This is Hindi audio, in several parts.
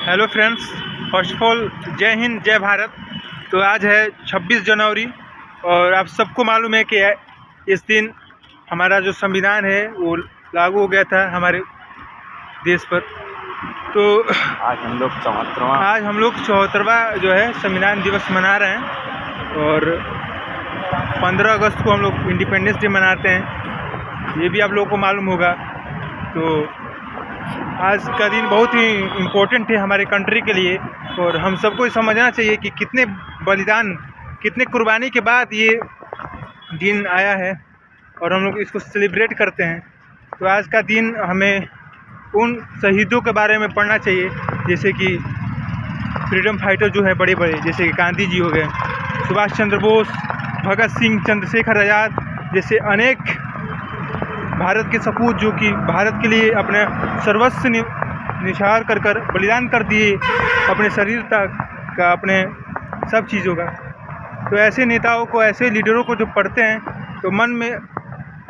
Hello friends, first of all जय हिंद जय भारत। तो आज है 26 जनवरी और आप सबको मालूम है कि इस दिन हमारा जो संविधान है वो लागू हो गया था हमारे देश पर। तो आज हम लोग 74वां जो है संविधान दिवस मना रहे हैं और 15 अगस्त को हम लोग इंडिपेंडेंस डे मनाते हैं, ये भी आप लोगों को मालूम होगा। तो आज का दिन बहुत ही इम्पोर्टेंट है हमारे कंट्री के लिए और हम सबको समझना चाहिए कि कितने बलिदान, कितने कुर्बानी के बाद ये दिन आया है और हम लोग इसको सेलिब्रेट करते हैं। तो आज का दिन हमें उन शहीदों के बारे में पढ़ना चाहिए, जैसे कि फ्रीडम फाइटर जो है बड़े बड़े, जैसे कि गांधी जी हो गए, सुभाष चंद्र बोस, भगत सिंह, चंद्रशेखर आज़ाद जैसे अनेक भारत के सपूत जो कि भारत के लिए अपने सर्वस्व निछावर कर बलिदान कर दिए, अपने शरीर तक का, अपने सब चीज़ों का। तो ऐसे नेताओं को, ऐसे लीडरों को जो पढ़ते हैं तो मन में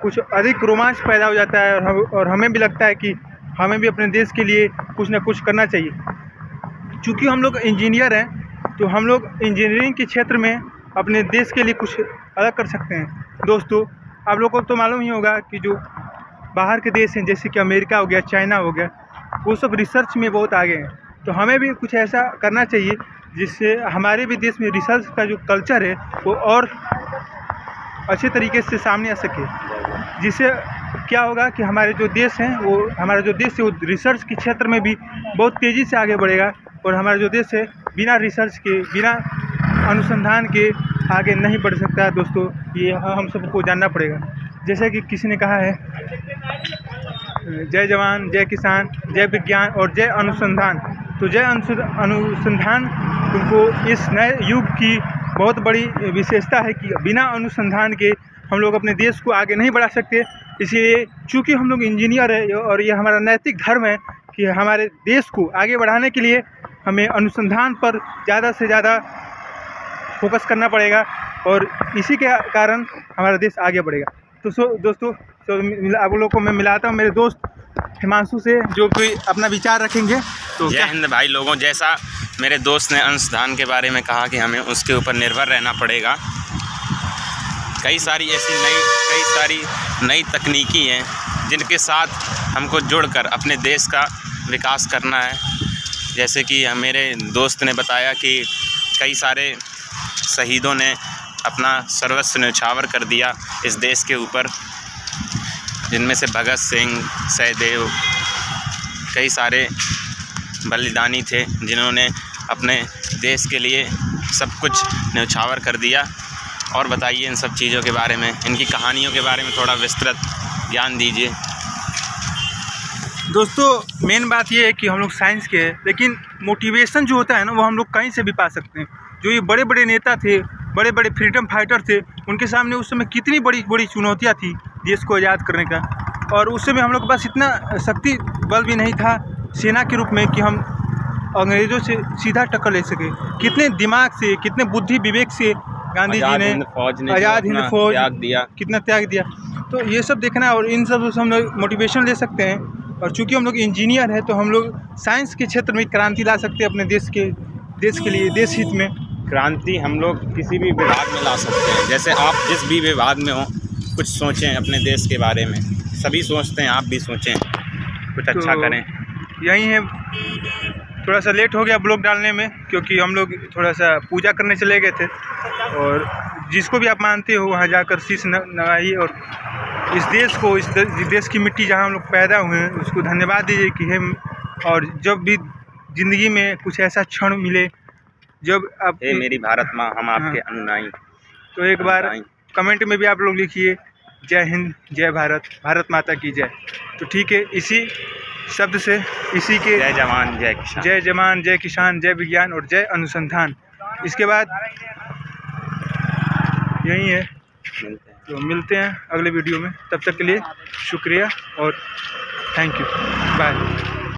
कुछ अधिक रोमांच पैदा हो जाता है और हमें भी लगता है कि हमें भी अपने देश के लिए कुछ ना कुछ करना चाहिए। चूँकि हम लोग इंजीनियर हैं तो हम लोग इंजीनियरिंग के क्षेत्र में अपने देश के लिए कुछ अलग कर सकते हैं। दोस्तों, आप लोगों को तो मालूम ही होगा कि जो बाहर के देश हैं जैसे कि अमेरिका हो गया, चाइना हो गया, वो सब रिसर्च में बहुत आगे हैं। तो हमें भी कुछ ऐसा करना चाहिए जिससे हमारे भी देश में रिसर्च का जो कल्चर है वो और अच्छे तरीके से सामने आ सके। जिससे क्या होगा कि हमारे जो देश हैं हमारा जो देश है वो रिसर्च के क्षेत्र में भी बहुत तेज़ी से आगे बढ़ेगा और हमारा जो देश है बिना रिसर्च के, बिना अनुसंधान के आगे नहीं बढ़ सकता है। दोस्तों, ये हम सबको जानना पड़ेगा। जैसे कि किसी ने कहा है, जय जवान जय किसान जय विज्ञान और जय अनुसंधान। तो जय अनुसंधान तुमको इस नए युग की बहुत बड़ी विशेषता है कि बिना अनुसंधान के हम लोग अपने देश को आगे नहीं बढ़ा सकते। इसलिए चूँकि हम लोग इंजीनियर है और ये हमारा नैतिक धर्म है कि हमारे देश को आगे बढ़ाने के लिए हमें अनुसंधान पर ज़्यादा से ज़्यादा फोकस करना पड़ेगा और इसी के कारण हमारा देश आगे बढ़ेगा। तो दोस्तों, आप लोगों को मैं मिलाता हूँ मेरे दोस्त हिमांशु से, जो कोई अपना विचार रखेंगे। तो जय हिंद भाई लोगों। जैसा मेरे दोस्त ने अंशदान के बारे में कहा कि हमें उसके ऊपर निर्भर रहना पड़ेगा। कई सारी नई तकनीकी हैं जिनके साथ हमको जुड़कर अपने देश का विकास करना है। जैसे कि मेरे दोस्त ने बताया कि कई सारे शहीदों ने अपना सर्वस्व न्यौछावर कर दिया इस देश के ऊपर, जिनमें से भगत सिंह, सहदेव, कई सारे बलिदानी थे जिन्होंने अपने देश के लिए सब कुछ न्यौछावर कर दिया। और बताइए इन सब चीज़ों के बारे में, इनकी कहानियों के बारे में थोड़ा विस्तृत ज्ञान दीजिए। दोस्तों, मेन बात ये है कि हम लोग साइंस के हैं, लेकिन मोटिवेशन जो होता है ना वो हम लोग कहीं से भी पा सकते हैं। जो ये बड़े बड़े नेता थे, बड़े बड़े फ्रीडम फाइटर थे, उनके सामने उस समय कितनी बड़ी बड़ी चुनौतियाँ थी देश को आज़ाद करने का, और उस समय हम लोग के पास इतना शक्ति बल भी नहीं था सेना के रूप में कि हम अंग्रेज़ों से सीधा टक्कर ले सके। कितने दिमाग से, कितने बुद्धि विवेक से गांधी जी ने आज़ाद हिंद फौज कितना त्याग दिया। तो ये सब देखना है और इन सब से हम लोग मोटिवेशन ले सकते हैं। और चूँकि हम लोग इंजीनियर हैं तो हम लोग साइंस के क्षेत्र में क्रांति ला सकते हैं अपने देश के लिए, देश हित में। क्रांति हम लोग किसी भी विभाग में ला सकते हैं। जैसे आप जिस भी विभाग में हो, कुछ सोचें अपने देश के बारे में। सभी सोचते हैं, आप भी सोचें, कुछ अच्छा करें। यही है, थोड़ा सा लेट हो गया ब्लॉग डालने में क्योंकि हम लोग थोड़ा सा पूजा करने चले गए थे। और जिसको भी आप मानते हो वहाँ जाकर शीश नवाइए और इस देश को, इस देश की मिट्टी जहाँ हम लोग पैदा हुए हैं उसको धन्यवाद दीजिए कि हम, और जब भी ज़िंदगी में कुछ ऐसा क्षण मिले जब आप मेरी भारत माँ, हम आपके अनुयायी, तो एक बार कमेंट में भी आप लोग लिखिए जय हिंद जय भारत, भारत माता की जय। तो ठीक है, इसी शब्द से, इसी के जय जवान जय किसान, जय जवान जय किसान जय विज्ञान और जय अनुसंधान। इसके बाद यही है। तो मिलते हैं अगले वीडियो में, तब तक के लिए शुक्रिया और थैंक यू, बाय।